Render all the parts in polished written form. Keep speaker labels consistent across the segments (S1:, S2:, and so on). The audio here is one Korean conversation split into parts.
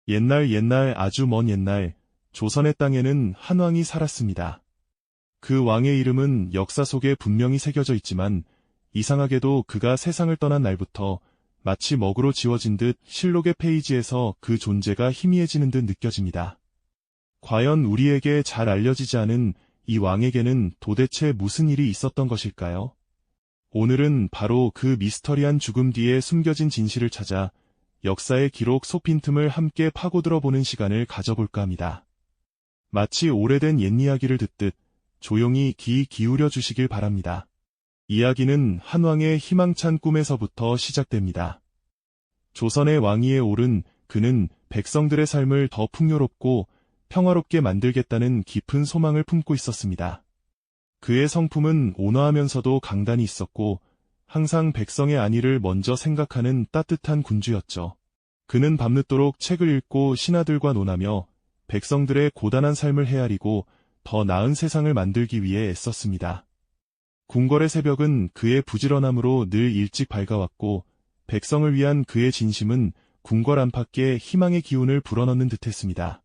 S1: 옛날 아주 먼 옛날 조선의 땅에는 한 왕이 살았습니다. 그 왕의 이름은 역사 속에 분명히 새겨져 있지만 이상하게도 그가 세상을 떠난 날부터 마치 먹으로 지워진 듯 실록의 페이지에서 그 존재가 희미해지는 듯 느껴집니다. 과연 우리에게 잘 알려지지 않은 이 왕에게는 도대체 무슨 일이 있었던 것일까요? 오늘은 바로 그 미스터리한 죽음 뒤에 숨겨진 진실을 찾아 역사의 기록 속 빈틈을 함께 파고들어 보는 시간을 가져볼까 합니다. 마치 오래된 옛 이야기를 듣듯 조용히 귀 기울여 주시길 바랍니다. 이야기는 한 왕의 희망찬 꿈에서부터 시작됩니다. 조선의 왕위에 오른 그는 백성들의 삶을 더 풍요롭고 평화롭게 만들겠다는 깊은 소망을 품고 있었습니다. 그의 성품은 온화하면서도 강단이 있었고 항상 백성의 안위를 먼저 생각하는 따뜻한 군주였죠. 그는 밤늦도록 책을 읽고 신하들과 논하며 백성들의 고단한 삶을 헤아리고 더 나은 세상을 만들기 위해 애썼습니다. 궁궐의 새벽은 그의 부지런함으로 늘 일찍 밝아왔고 백성을 위한 그의 진심은 궁궐 안팎에 희망의 기운을 불어넣는 듯했습니다.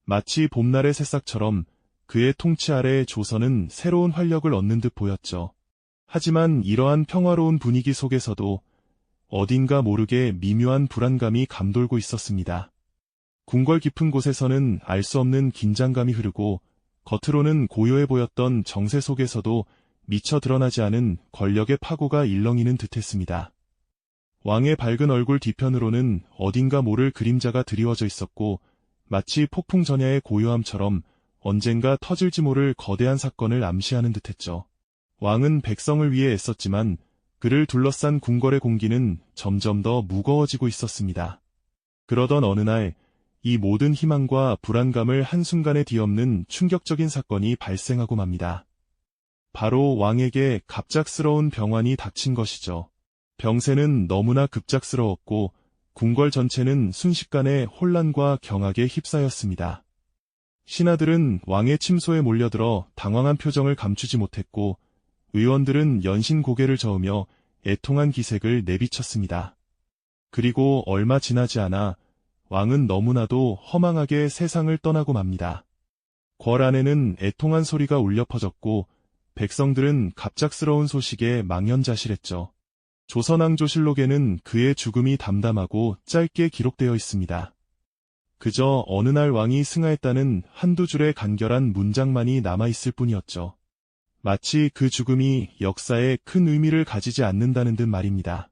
S1: 마치 봄날의 새싹처럼 그의 통치 아래 조선은 새로운 활력을 얻는 듯 보였죠. 하지만 이러한 평화로운 분위기 속에서도 어딘가 모르게 미묘한 불안감이 감돌고 있었습니다. 궁궐 깊은 곳에서는 알 수 없는 긴장감이 흐르고 겉으로는 고요해 보였던 정세 속에서도 미처 드러나지 않은 권력의 파고가 일렁이는 듯했습니다. 왕의 밝은 얼굴 뒤편으로는 어딘가 모를 그림자가 드리워져 있었고 마치 폭풍 전야의 고요함처럼 언젠가 터질지 모를 거대한 사건을 암시하는 듯했죠. 왕은 백성을 위해 애썼지만 그를 둘러싼 궁궐의 공기는 점점 더 무거워지고 있었습니다. 그러던 어느 날 이 모든 희망과 불안감을 한순간에 뒤엎는 충격적인 사건이 발생하고 맙니다. 바로 왕에게 갑작스러운 병환이 닥친 것이죠. 병세는 너무나 급작스러웠고 궁궐 전체는 순식간에 혼란과 경악에 휩싸였습니다. 신하들은 왕의 침소에 몰려들어 당황한 표정을 감추지 못했고 의원들은 연신 고개를 저으며 애통한 기색을 내비쳤습니다. 그리고 얼마 지나지 않아 왕은 너무나도 허망하게 세상을 떠나고 맙니다. 궐 안에는 애통한 소리가 울려 퍼졌고 백성들은 갑작스러운 소식에 망연자실했죠. 조선왕조실록에는 그의 죽음이 담담하고 짧게 기록되어 있습니다. 그저 어느 날 왕이 승하했다는 한두 줄의 간결한 문장만이 남아있을 뿐이었죠. 마치 그 죽음이 역사에 큰 의미를 가지지 않는다는 듯 말입니다.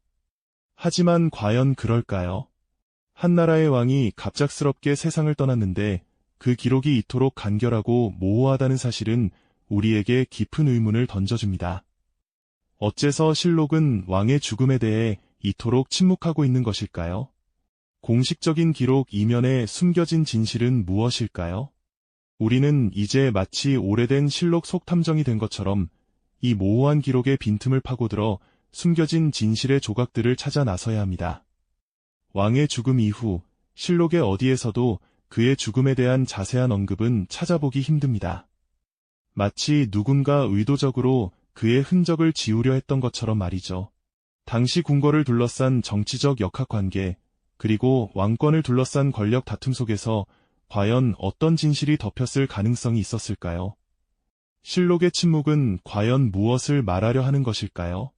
S1: 하지만 과연 그럴까요? 한나라의 왕이 갑작스럽게 세상을 떠났는데 그 기록이 이토록 간결하고 모호하다는 사실은 우리에게 깊은 의문을 던져줍니다. 어째서 실록은 왕의 죽음에 대해 이토록 침묵하고 있는 것일까요? 공식적인 기록 이면에 숨겨진 진실은 무엇일까요? 우리는 이제 마치 오래된 실록 속탐정이 된 것처럼 이 모호한 기록의 빈틈을 파고들어 숨겨진 진실의 조각들을 찾아 나서야 합니다. 왕의 죽음 이후 실록의 어디에서도 그의 죽음에 대한 자세한 언급은 찾아보기 힘듭니다. 마치 누군가 의도적으로 그의 흔적을 지우려 했던 것처럼 말이죠. 당시 궁궐을 둘러싼 정치적 역학관계, 그리고 왕권을 둘러싼 권력 다툼 속에서 과연 어떤 진실이 덮였을 가능성이 있었을까요? 실록의 침묵은 과연 무엇을 말하려 하는 것일까요?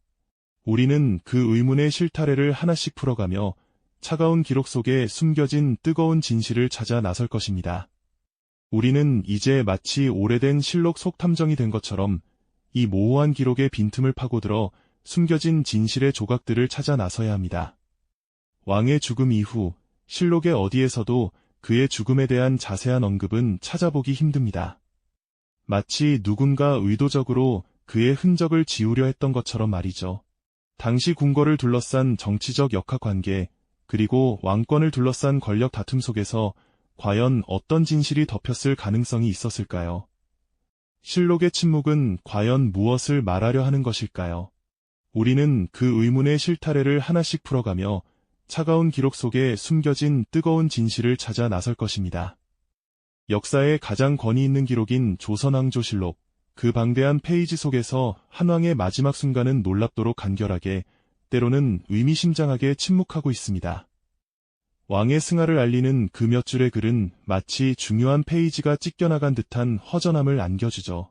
S1: 우리는 그 의문의 실타래를 하나씩 풀어가며 차가운 기록 속에 숨겨진 뜨거운 진실을 찾아 나설 것입니다. 우리는 이제 마치 오래된 실록 속탐정이 된 것처럼 이 모호한 기록의 빈틈을 파고들어 숨겨진 진실의 조각들을 찾아 나서야 합니다. 왕의 죽음 이후 실록의 어디에서도 그의 죽음에 대한 자세한 언급은 찾아보기 힘듭니다. 마치 누군가 의도적으로 그의 흔적을 지우려 했던 것처럼 말이죠. 당시 궁궐을 둘러싼 정치적 역학관계, 그리고 왕권을 둘러싼 권력 다툼 속에서 과연 어떤 진실이 덮였을 가능성이 있었을까요? 실록의 침묵은 과연 무엇을 말하려 하는 것일까요? 우리는 그 의문의 실타래를 하나씩 풀어가며 차가운 기록 속에 숨겨진 뜨거운 진실을 찾아 나설 것입니다. 역사의 가장 권위 있는 기록인 조선왕조실록, 그 방대한 페이지 속에서 한 왕의 마지막 순간은 놀랍도록 간결하게, 때로는 의미심장하게 침묵하고 있습니다. 왕의 승하를 알리는 그 몇 줄의 글은 마치 중요한 페이지가 찢겨나간 듯한 허전함을 안겨주죠.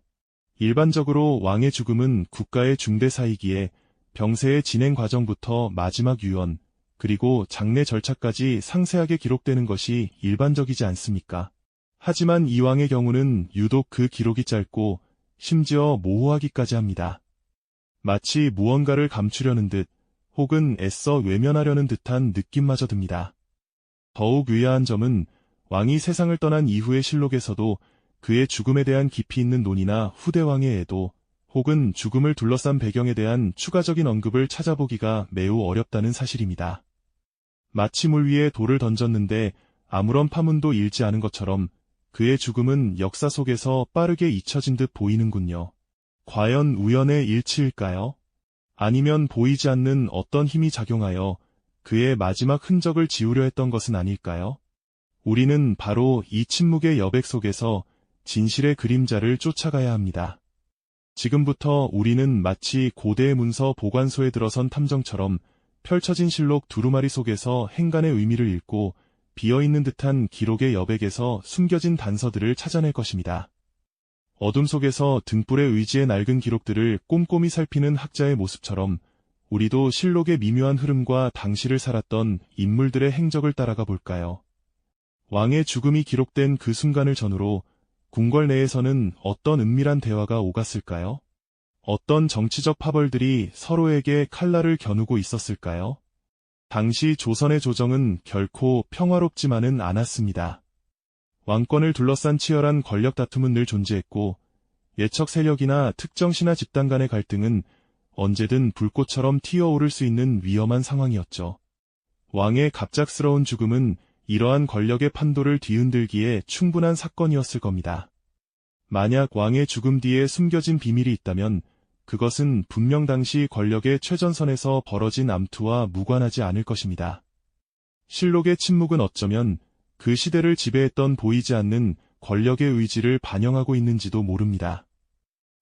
S1: 일반적으로 왕의 죽음은 국가의 중대사이기에 병세의 진행 과정부터 마지막 유언, 그리고 장례 절차까지 상세하게 기록되는 것이 일반적이지 않습니까? 하지만 이 왕의 경우는 유독 그 기록이 짧고 심지어 모호하기까지 합니다. 마치 무언가를 감추려는 듯 혹은 애써 외면하려는 듯한 느낌마저 듭니다. 더욱 의아한 점은 왕이 세상을 떠난 이후의 실록에서도 그의 죽음에 대한 깊이 있는 논의나 후대 왕의 애도 혹은 죽음을 둘러싼 배경에 대한 추가적인 언급을 찾아보기가 매우 어렵다는 사실입니다. 마치 물 위에 돌을 던졌는데 아무런 파문도 일지 않은 것처럼 그의 죽음은 역사 속에서 빠르게 잊혀진 듯 보이는군요. 과연 우연의 일치일까요? 아니면 보이지 않는 어떤 힘이 작용하여 그의 마지막 흔적을 지우려 했던 것은 아닐까요? 우리는 바로 이 침묵의 여백 속에서 진실의 그림자를 쫓아가야 합니다. 지금부터 우리는 마치 고대의 문서 보관소에 들어선 탐정처럼 펼쳐진 실록 두루마리 속에서 행간의 의미를 읽고 비어있는 듯한 기록의 여백에서 숨겨진 단서들을 찾아낼 것입니다. 어둠 속에서 등불의 의지의 낡은 기록들을 꼼꼼히 살피는 학자의 모습처럼 우리도 실록의 미묘한 흐름과 당시를 살았던 인물들의 행적을 따라가 볼까요? 왕의 죽음이 기록된 그 순간을 전후로 궁궐 내에서는 어떤 은밀한 대화가 오갔을까요? 어떤 정치적 파벌들이 서로에게 칼날을 겨누고 있었을까요? 당시 조선의 조정은 결코 평화롭지만은 않았습니다. 왕권을 둘러싼 치열한 권력 다툼은 늘 존재했고 예척 세력이나 특정 신하 집단 간의 갈등은 언제든 불꽃처럼 튀어오를 수 있는 위험한 상황이었죠. 왕의 갑작스러운 죽음은 이러한 권력의 판도를 뒤흔들기에 충분한 사건이었을 겁니다. 만약 왕의 죽음 뒤에 숨겨진 비밀이 있다면 그것은 분명 당시 권력의 최전선에서 벌어진 암투와 무관하지 않을 것입니다. 실록의 침묵은 어쩌면 그 시대를 지배했던 보이지 않는 권력의 의지를 반영하고 있는지도 모릅니다.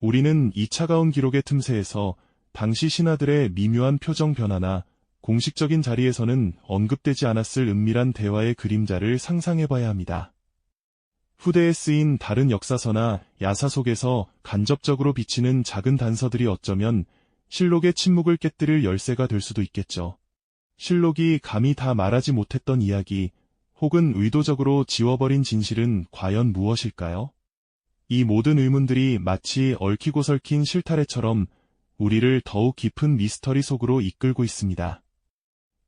S1: 우리는 이 차가운 기록의 틈새에서 당시 신하들의 미묘한 표정 변화나 공식적인 자리에서는 언급되지 않았을 은밀한 대화의 그림자를 상상해봐야 합니다. 후대에 쓰인 다른 역사서나 야사 속에서 간접적으로 비치는 작은 단서들이 어쩌면 실록의 침묵을 깨뜨릴 열쇠가 될 수도 있겠죠. 실록이 감히 다 말하지 못했던 이야기, 혹은 의도적으로 지워버린 진실은 과연 무엇일까요? 이 모든 의문들이 마치 얽히고 설킨 실타래처럼 우리를 더욱 깊은 미스터리 속으로 이끌고 있습니다.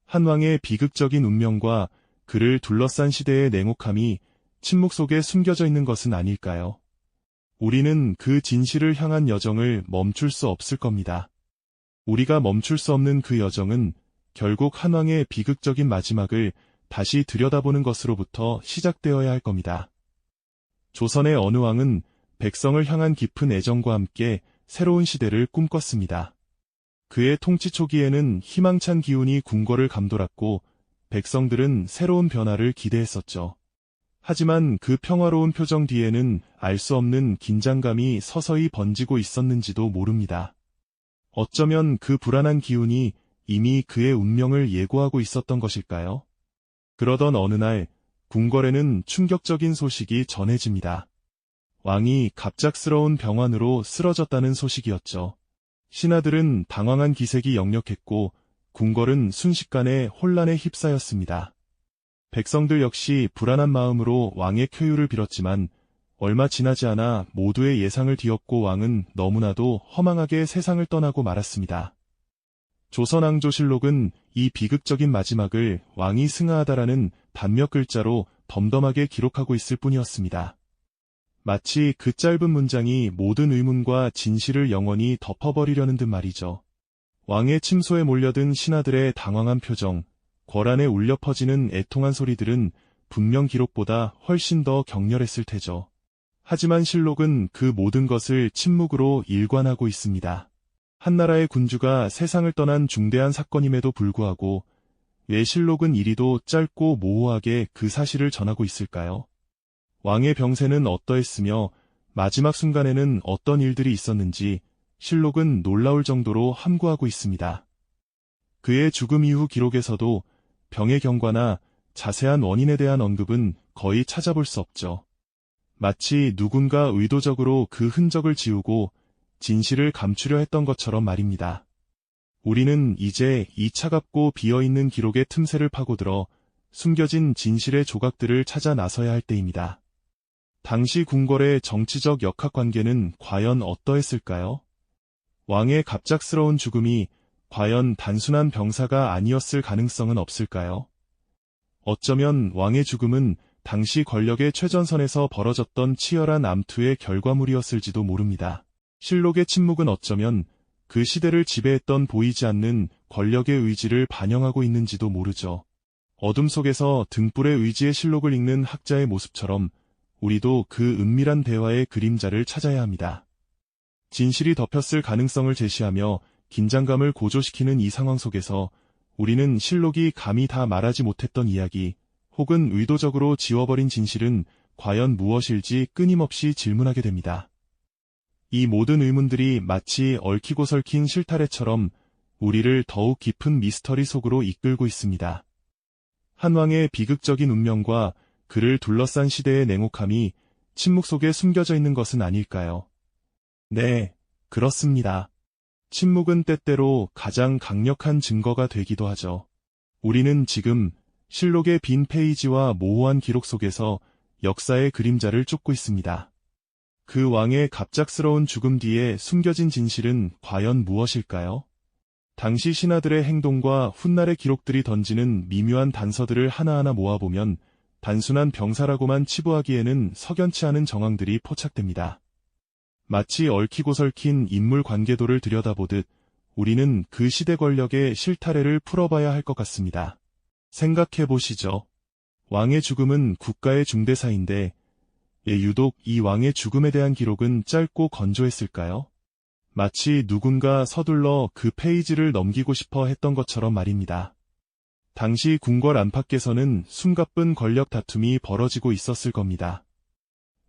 S1: 한 왕의 비극적인 운명과 그를 둘러싼 시대의 냉혹함이 침묵 속에 숨겨져 있는 것은 아닐까요? 우리는 그 진실을 향한 여정을 멈출 수 없을 겁니다. 우리가 멈출 수 없는 그 여정은 결국 한 왕의 비극적인 마지막을 다시 들여다보는 것으로부터 시작되어야 할 겁니다. 조선의 어느 왕은 백성을 향한 깊은 애정과 함께 새로운 시대를 꿈꿨습니다. 그의 통치 초기에는 희망찬 기운이 궁궐을 감돌았고 백성들은 새로운 변화를 기대했었죠. 하지만 그 평화로운 표정 뒤에는 알 수 없는 긴장감이 서서히 번지고 있었는지도 모릅니다. 어쩌면 그 불안한 기운이 이미 그의 운명을 예고하고 있었던 것일까요? 그러던 어느 날 궁궐에는 충격적인 소식이 전해집니다. 왕이 갑작스러운 병환으로 쓰러졌다는 소식이었죠. 신하들은 당황한 기색이 역력했고 궁궐은 순식간에 혼란에 휩싸였습니다. 백성들 역시 불안한 마음으로 왕의 쾌유를 빌었지만 얼마 지나지 않아 모두의 예상을 뒤엎고 왕은 너무나도 허망하게 세상을 떠나고 말았습니다. 조선왕조실록은 이 비극적인 마지막을 왕이 승하하다라는 단몇 글자로 덤덤하게 기록하고 있을 뿐이었습니다. 마치 그 짧은 문장이 모든 의문과 진실을 영원히 덮어버리려는 듯 말이죠. 왕의 침소에 몰려든 신하들의 당황한 표정, 궐안에 울려 퍼지는 애통한 소리들은 분명 기록보다 훨씬 더 격렬했을 테죠. 하지만 실록은 그 모든 것을 침묵으로 일관하고 있습니다. 한나라의 군주가 세상을 떠난 중대한 사건임에도 불구하고 왜 실록은 이리도 짧고 모호하게 그 사실을 전하고 있을까요? 왕의 병세는 어떠했으며 마지막 순간에는 어떤 일들이 있었는지 실록은 놀라울 정도로 함구하고 있습니다. 그의 죽음 이후 기록에서도 병의 경과나 자세한 원인에 대한 언급은 거의 찾아볼 수 없죠. 마치 누군가 의도적으로 그 흔적을 지우고 진실을 감추려 했던 것처럼 말입니다. 우리는 이제 이 차갑고 비어있는 기록의 틈새를 파고들어 숨겨진 진실의 조각들을 찾아 나서야 할 때입니다. 당시 궁궐의 정치적 역학관계는 과연 어떠했을까요? 왕의 갑작스러운 죽음이 과연 단순한 병사가 아니었을 가능성은 없을까요? 어쩌면 왕의 죽음은 당시 권력의 최전선에서 벌어졌던 치열한 암투의 결과물이었을지도 모릅니다. 실록의 침묵은 어쩌면 그 시대를 지배했던 보이지 않는 권력의 의지를 반영하고 있는지도 모르죠. 어둠 속에서 등불의 의지의 실록을 읽는 학자의 모습처럼 우리도 그 은밀한 대화의 그림자를 찾아야 합니다. 진실이 덮였을 가능성을 제시하며 긴장감을 고조시키는 이 상황 속에서 우리는 실록이 감히 다 말하지 못했던 이야기, 혹은 의도적으로 지워버린 진실은 과연 무엇일지 끊임없이 질문하게 됩니다. 이 모든 의문들이 마치 얽히고 설킨 실타래처럼 우리를 더욱 깊은 미스터리 속으로 이끌고 있습니다. 한 왕의 비극적인 운명과 그를 둘러싼 시대의 냉혹함이 침묵 속에 숨겨져 있는 것은 아닐까요? 네, 그렇습니다. 침묵은 때때로 가장 강력한 증거가 되기도 하죠. 우리는 지금 실록의 빈 페이지와 모호한 기록 속에서 역사의 그림자를 쫓고 있습니다. 그 왕의 갑작스러운 죽음 뒤에 숨겨진 진실은 과연 무엇일까요? 당시 신하들의 행동과 훗날의 기록들이 던지는 미묘한 단서들을 하나하나 모아보면 단순한 병사라고만 치부하기에는 석연치 않은 정황들이 포착됩니다. 마치 얽히고 설킨 인물 관계도를 들여다보듯 우리는 그 시대 권력의 실타래를 풀어봐야 할 것 같습니다. 생각해보시죠. 왕의 죽음은 국가의 중대사인데 유독 이 왕의 죽음에 대한 기록은 짧고 건조했을까요? 마치 누군가 서둘러 그 페이지를 넘기고 싶어 했던 것처럼 말입니다. 당시 궁궐 안팎에서는 숨가쁜 권력 다툼이 벌어지고 있었을 겁니다.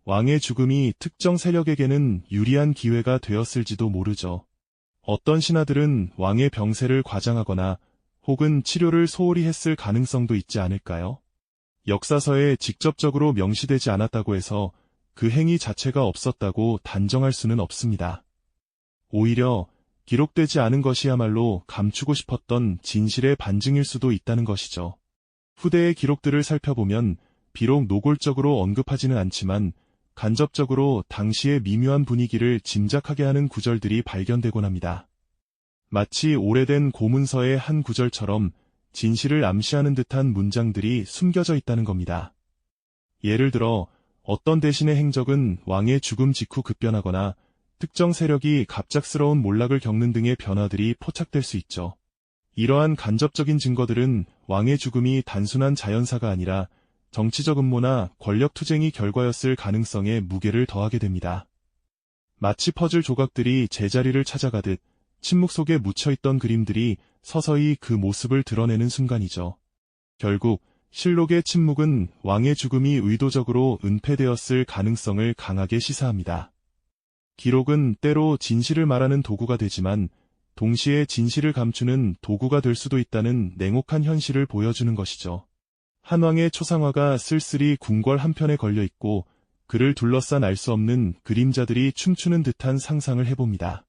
S1: 왕의 죽음이 특정 세력에게는 유리한 기회가 되었을지도 모르죠. 어떤 신하들은 왕의 병세를 과장하거나 혹은 치료를 소홀히 했을 가능성도 있지 않을까요? 역사서에 직접적으로 명시되지 않았다고 해서 그 행위 자체가 없었다고 단정할 수는 없습니다. 오히려 기록되지 않은 것이야말로 감추고 싶었던 진실의 반증일 수도 있다는 것이죠. 후대의 기록들을 살펴보면 비록 노골적으로 언급하지는 않지만 간접적으로 당시의 미묘한 분위기를 짐작하게 하는 구절들이 발견되곤 합니다. 마치 오래된 고문서의 한 구절처럼 진실을 암시하는 듯한 문장들이 숨겨져 있다는 겁니다. 예를 들어 어떤 대신의 행적은 왕의 죽음 직후 급변하거나 특정 세력이 갑작스러운 몰락을 겪는 등의 변화들이 포착될 수 있죠. 이러한 간접적인 증거들은 왕의 죽음이 단순한 자연사가 아니라 정치적 음모나 권력투쟁이 결과였을 가능성에 무게를 더하게 됩니다. 마치 퍼즐 조각들이 제자리를 찾아가듯 침묵 속에 묻혀있던 그림들이 서서히 그 모습을 드러내는 순간이죠. 결국 실록의 침묵은 왕의 죽음이 의도적으로 은폐되었을 가능성을 강하게 시사합니다. 기록은 때로 진실을 말하는 도구가 되지만 동시에 진실을 감추는 도구가 될 수도 있다는 냉혹한 현실을 보여주는 것이죠. 한 왕의 초상화가 쓸쓸히 궁궐 한편에 걸려있고 그를 둘러싼 알 수 없는 그림자들이 춤추는 듯한 상상을 해봅니다.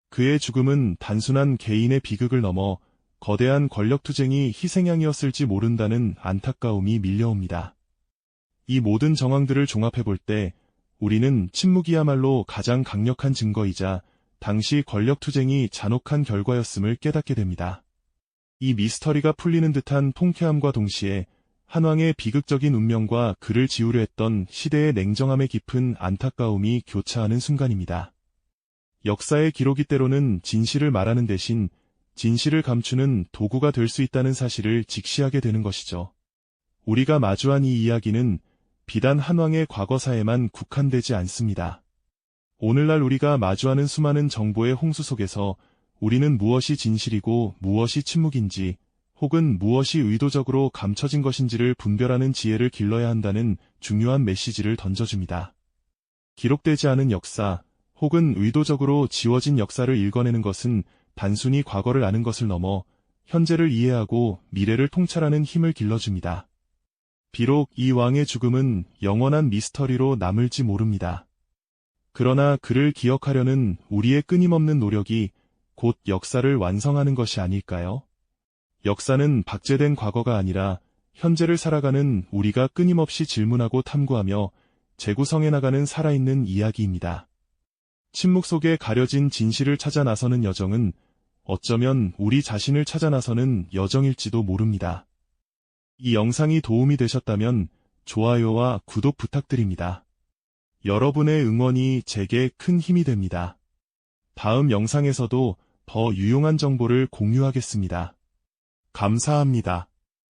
S1: 그의 죽음은 단순한 개인의 비극을 넘어 거대한 권력투쟁이 희생양이었을지 모른다는 안타까움이 밀려옵니다. 이 모든 정황들을 종합해볼 때 우리는 침묵이야말로 가장 강력한 증거이자 당시 권력투쟁이 잔혹한 결과였음을 깨닫게 됩니다. 이 미스터리가 풀리는 듯한 통쾌함과 동시에 한 왕의 비극적인 운명과 그를 지우려 했던 시대의 냉정함에 깊은 안타까움이 교차하는 순간입니다. 역사의 기록이 때로는 진실을 말하는 대신 진실을 감추는 도구가 될 수 있다는 사실을 직시하게 되는 것이죠. 우리가 마주한 이 이야기는 비단 한 왕의 과거사에만 국한되지 않습니다. 오늘날 우리가 마주하는 수많은 정보의 홍수 속에서 우리는 무엇이 진실이고 무엇이 침묵인지 혹은 무엇이 의도적으로 감춰진 것인지를 분별하는 지혜를 길러야 한다는 중요한 메시지를 던져줍니다. 기록되지 않은 역사 혹은 의도적으로 지워진 역사를 읽어내는 것은 단순히 과거를 아는 것을 넘어 현재를 이해하고 미래를 통찰하는 힘을 길러줍니다. 비록 이 왕의 죽음은 영원한 미스터리로 남을지 모릅니다. 그러나 그를 기억하려는 우리의 끊임없는 노력이 곧 역사를 완성하는 것이 아닐까요? 역사는 박제된 과거가 아니라 현재를 살아가는 우리가 끊임없이 질문하고 탐구하며 재구성해 나가는 살아있는 이야기입니다. 침묵 속에 가려진 진실을 찾아 나서는 여정은 어쩌면 우리 자신을 찾아 나서는 여정일지도 모릅니다. 이 영상이 도움이 되셨다면 좋아요와 구독 부탁드립니다. 여러분의 응원이 제게 큰 힘이 됩니다. 다음 영상에서도 더 유용한 정보를 공유하겠습니다. 감사합니다.